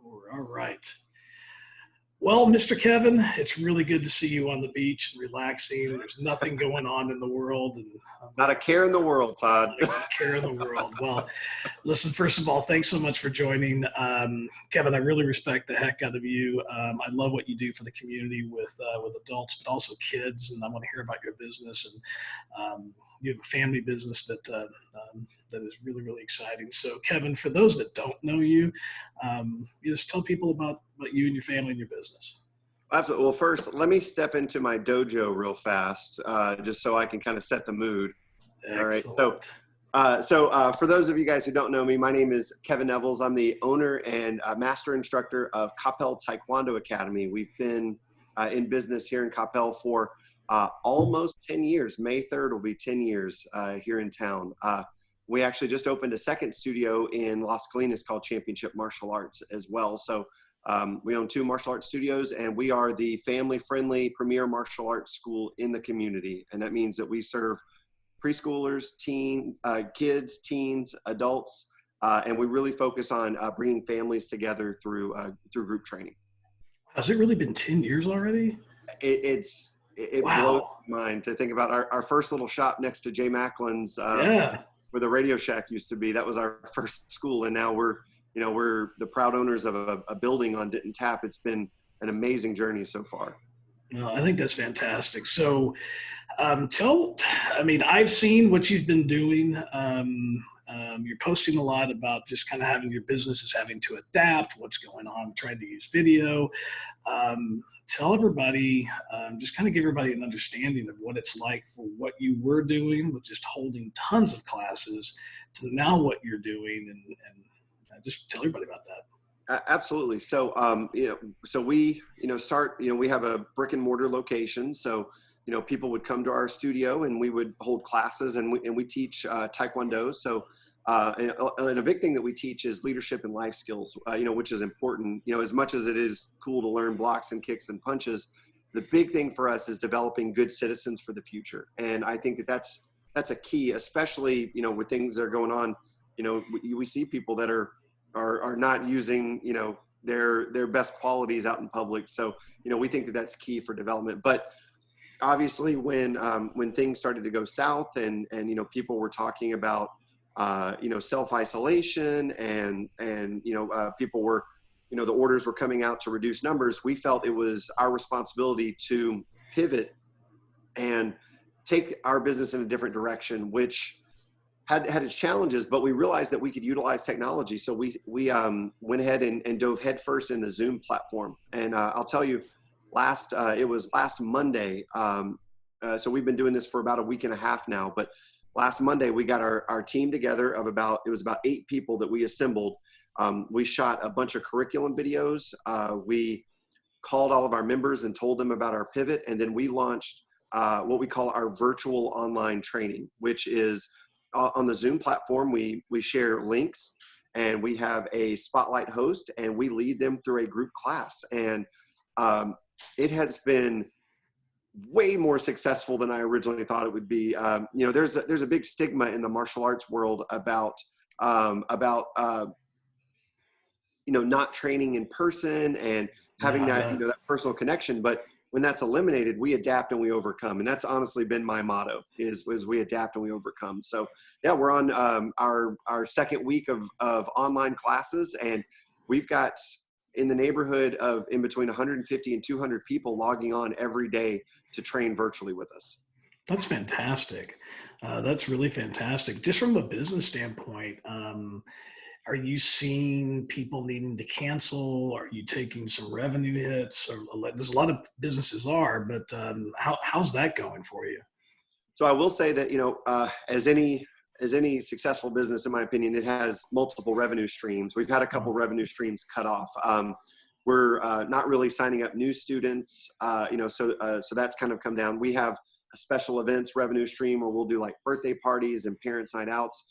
All right. Well, Mr. Kevin, it's really good to see you on the beach and relaxing. There's nothing going on in the world. And not a care in the world, Todd. Not a care in the world. Well, listen, first of all, thanks so much for joining. Kevin, I really respect the heck out of you. I love what you do for the community with adults, but also kids, and I want to hear about your business. And you have a family business that is really, really exciting. So, Kevin, for those that don't know you, you just tell people about you and your family and your business. Absolutely. Well, first, let me step into my dojo real fast, just so I can kind of set the mood. Excellent. All right. So for those of you guys who don't know me, my name is Kevin Nevels. I'm the owner and master instructor of Coppell Taekwondo Academy. We've been in business here in Coppell for almost 10 years. May 3rd will be 10 years here in town. We actually just opened a second studio in Las Colinas called Championship Martial Arts as well. So we own 2 martial arts studios, and we are the family-friendly premier martial arts school in the community. And that means that we serve preschoolers, kids, teens, adults, and we really focus on bringing families together through group training. Has it really been 10 years already? It wow. blows my mind to think about our first little shop next to Jay Macklin's, where the Radio Shack used to be. That was our first school, and now we're the proud owners of a building on Denton Tap. It's been an amazing journey so far. No, I think that's fantastic. So I've seen what you've been doing. You're posting a lot about just kind of having your businesses having to adapt, what's going on, trying to use video. Tell everybody, just kind of give everybody an understanding of what it's like for what you were doing with just holding tons of classes to now what you're doing, and just tell everybody about that. Absolutely. So, so we, we have a brick and mortar location. So, people would come to our studio and we would hold classes, and we teach Taekwondo. So, and a big thing that we teach is leadership and life skills, which is important, as much as it is cool to learn blocks and kicks and punches. The big thing for us is developing good citizens for the future. And I think that's a key, especially, with things that are going on. We see people that are not using, their best qualities out in public. So, we think that that's key for development. But obviously when things started to go south and people were talking about, self-isolation and people were, the orders were coming out to reduce numbers, we felt it was our responsibility to pivot and take our business in a different direction, which had its challenges, but we realized that we could utilize technology. So we went ahead and dove headfirst in the Zoom platform. And I'll tell you, it was last Monday. So we've been doing this for about a week and a half now, but last Monday we got our team together of about 8 people that we assembled. We shot a bunch of curriculum videos. We called all of our members and told them about our pivot. And then we launched what we call our virtual online training, which is on the Zoom platform. We share links, and we have a spotlight host, and we lead them through a group class. And it has been way more successful than I originally thought it would be. There's a big stigma in the martial arts world about not training in person and having that personal connection. But when that's eliminated, we adapt and we overcome. And that's honestly been my motto is we adapt and we overcome. So yeah, we're on our second week of online classes, and we've got in the neighborhood of in between 150 and 200 people logging on every day to train virtually with us. That's fantastic. That's really fantastic. Just from a business standpoint, are you seeing people needing to cancel? Are you taking some revenue hits? Or there's a lot of businesses are, but how's that going for you? So I will say that, as any successful business, in my opinion, it has multiple revenue streams. We've had a couple revenue streams cut off. We're not really signing up new students, so that's kind of come down. We have a special events revenue stream where we'll do like birthday parties and parents' night outs.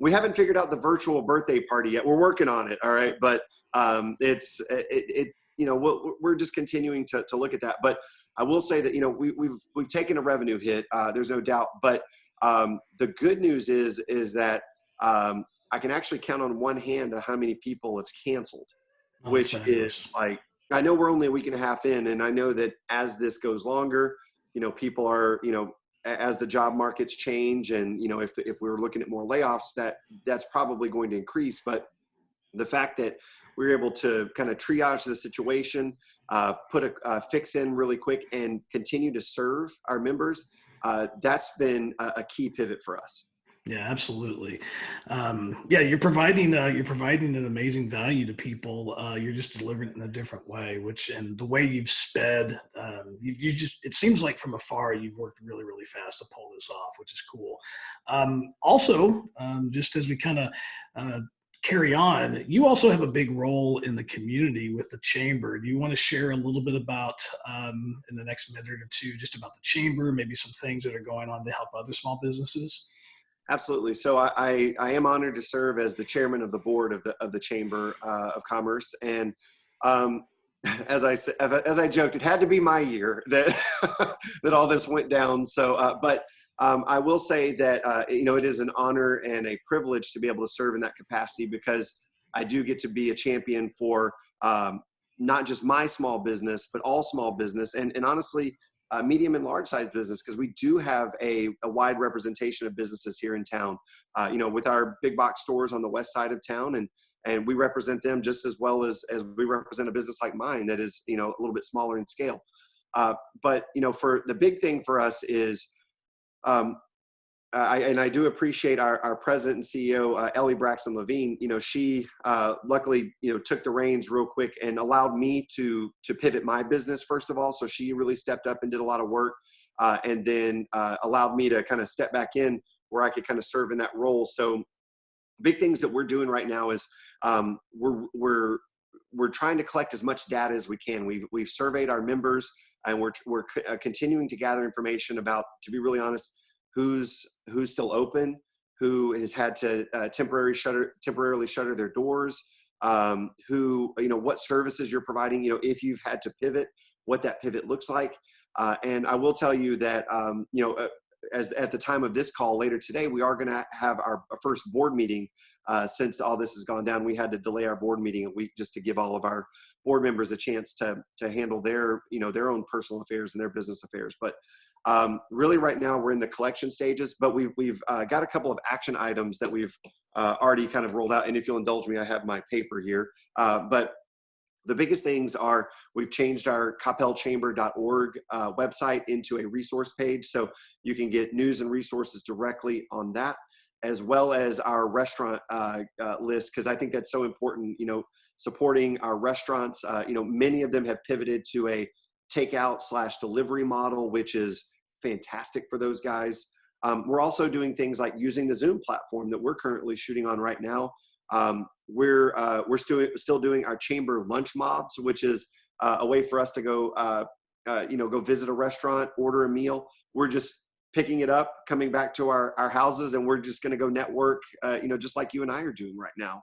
We haven't figured out the virtual birthday party yet. We're working on it. All right. But we're just continuing to look at that. But I will say that, we've taken a revenue hit. There's no doubt. But the good news is that I can actually count on one hand how many people have canceled. Oh, that's which is fabulous. like, I know we're only a week and a half in, and I know that as this goes longer, people are, as the job markets change, and if we're looking at more layoffs, that's probably going to increase. But the fact that we were able to kind of triage the situation, put a fix in really quick, and continue to serve our members, that's been a key pivot for us. Yeah, absolutely. Yeah, you're providing an amazing value to people. You're just delivering it in a different way, and the way you've sped, you just, it seems like from afar you've worked really, really fast to pull this off, which is cool. Also, just as we kind of carry on, you also have a big role in the community with the chamber. Do you want to share a little bit about, in the next minute or two, just about the chamber, maybe some things that are going on to help other small businesses? Absolutely. So I am honored to serve as the chairman of the board of the Chamber of Commerce. And um, as I joked, it had to be my year that that all this went down. So, but I will say that it is an honor and a privilege to be able to serve in that capacity, because I do get to be a champion for not just my small business, but all small business, and honestly, medium and large size business, because we do have a wide representation of businesses here in town, with our big box stores on the west side of town, and we represent them just as well as we represent a business like mine that is, a little bit smaller in scale. But for the big thing for us is, I do appreciate our president and CEO, Ellie Braxton Levine. She luckily, took the reins real quick and allowed me to pivot my business, first of all. So she really stepped up and did a lot of work, and then allowed me to kind of step back in where I could kind of serve in that role. So big things that we're doing right now is we're trying to collect as much data as we can. We've surveyed our members, and we're continuing to gather information about, to be really honest, who's still open, who has had to temporarily shutter their doors, who, what services you're providing, if you've had to pivot, what that pivot looks like. And I will tell you that, as at the time of this call later today, we are going to have our first board meeting. Since all this has gone down, we had to delay our board meeting a week just to give all of our board members a chance to handle their own personal affairs and their business affairs. But really right now we're in the collection stages, but we've got a couple of action items that we've already kind of rolled out. And if you'll indulge me, I have my paper here. But the biggest things are, we've changed our coppellchamber.org website into a resource page, so you can get news and resources directly on that, as well as our restaurant list, because I think that's so important, supporting our restaurants. Many of them have pivoted to a takeout/delivery model, which is fantastic for those guys. We're also doing things like using the Zoom platform that we're currently shooting on right now. We're still doing our chamber lunch mobs, which is a way for us to go visit a restaurant, order a meal. We're just picking it up, coming back to our houses, and we're just going to go network, just like you and I are doing right now.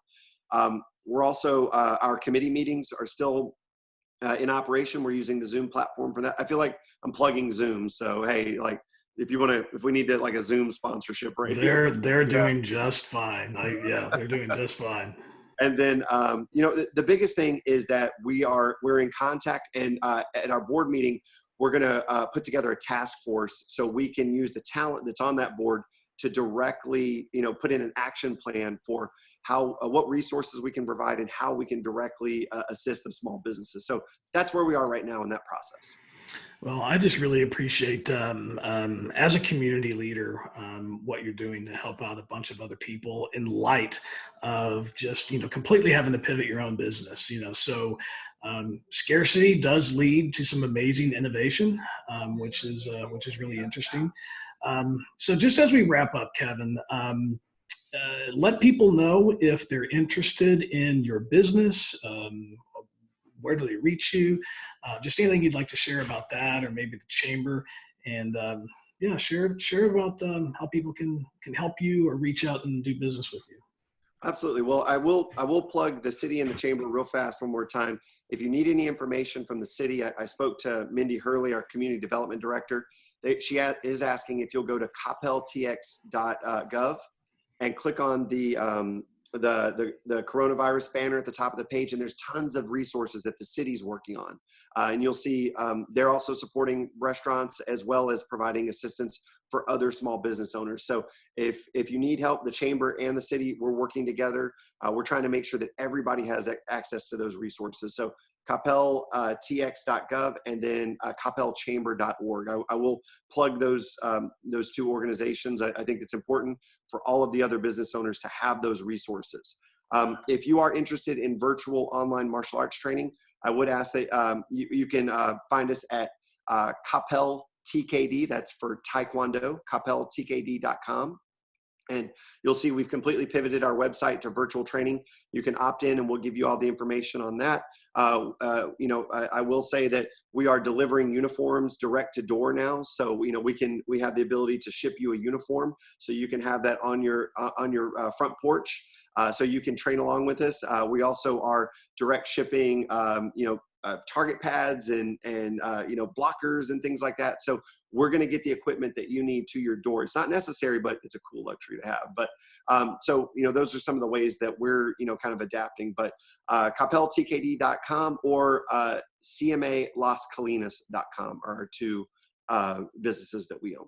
We're also, our committee meetings are still in operation. We're using the Zoom platform for that. I feel like I'm plugging Zoom. So, hey, like, if we need to, like, a Zoom sponsorship right here. They're doing just fine. They're doing just fine. And then, the biggest thing is that we're in contact, and at our board meeting, we're going to put together a task force so we can use the talent that's on that board to directly, put in an action plan for what resources we can provide and how we can directly assist the small businesses. So that's where we are right now in that process. Well, I just really appreciate, as a community leader, what you're doing to help out a bunch of other people in light of just, completely having to pivot your own business. So scarcity does lead to some amazing innovation, which is really interesting. So just as we wrap up, Kevin, let people know if they're interested in your business. Where do they reach you? Just anything you'd like to share about that, or maybe the chamber, and share about how people can help you or reach out and do business with you. Absolutely. Well, I will plug the city and the chamber real fast one more time. If you need any information from the city, I spoke to Mindy Hurley, our community development director. She is asking if you'll go to coppelltx.gov and click on the the coronavirus banner at the top of the page, and there's tons of resources that the city's working on. And you'll see they're also supporting restaurants as well as providing assistance for other small business owners. So if you need help, the chamber and the city, we're working together. We're trying to make sure that everybody has access to those resources. So coppelltx.gov and then coppellchamber.org. I will plug those two organizations. I think it's important for all of the other business owners to have those resources. If you are interested in virtual online martial arts training, I would ask that you can find us at Coppell TKD, that's for Taekwondo, coppelltkd.com. And you'll see we've completely pivoted our website to virtual training. You can opt in and we'll give you all the information on that. I will say that we are delivering uniforms direct to door now. So, we have the ability to ship you a uniform so you can have that on your front porch. So you can train along with us. We also are direct shipping, target pads and blockers and things like that. So we're going to get the equipment that you need to your door. It's not necessary, but it's a cool luxury to have. But those are some of the ways that we're kind of adapting. But coppelltkd.com or cmalascolinas.com are our two businesses that we own.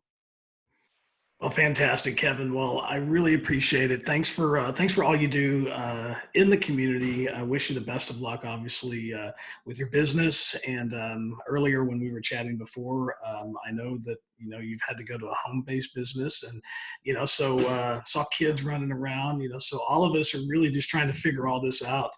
Well, fantastic, Kevin. Well, I really appreciate it. Thanks for all you do in the community. I wish you the best of luck, obviously, with your business. And earlier when we were chatting before, I know that you've had to go to a home-based business, and saw kids running around. So all of us are really just trying to figure all this out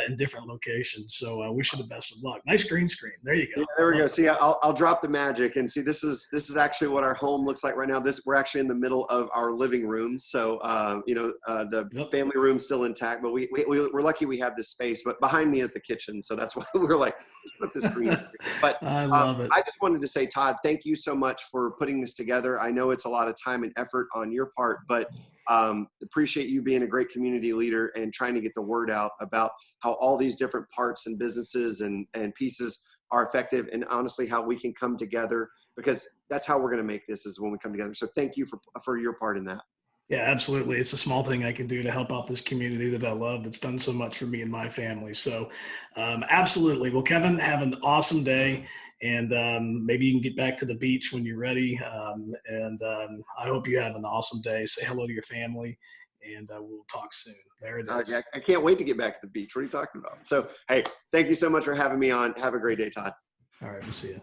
in different locations. So I wish you the best of luck. Nice green screen. There you go. Yeah, there we go. See, I'll drop the magic and see. This is actually what our home looks like right now. We're actually in the middle of our living room, so the family room's still intact. But we're lucky we have this space. But behind me is the kitchen, so that's why we're like, let's put this green. But I love it. I just wanted to say, Todd, thank you so much for putting this together. I know it's a lot of time and effort on your part, but appreciate you being a great community leader and trying to get the word out about how all these different parts and businesses and pieces are effective, and honestly how we can come together, because that's how we're going to make this, is when we come together. So thank you for your part in that. Yeah, absolutely. It's a small thing I can do to help out this community that I love, that's done so much for me and my family. So absolutely. Well, Kevin, have an awesome day, and maybe you can get back to the beach when you're ready. I hope you have an awesome day. Say hello to your family, and we'll talk soon. There it is. I can't wait to get back to the beach. What are you talking about? So, hey, thank you so much for having me on. Have a great day, Todd. All right, we'll see you.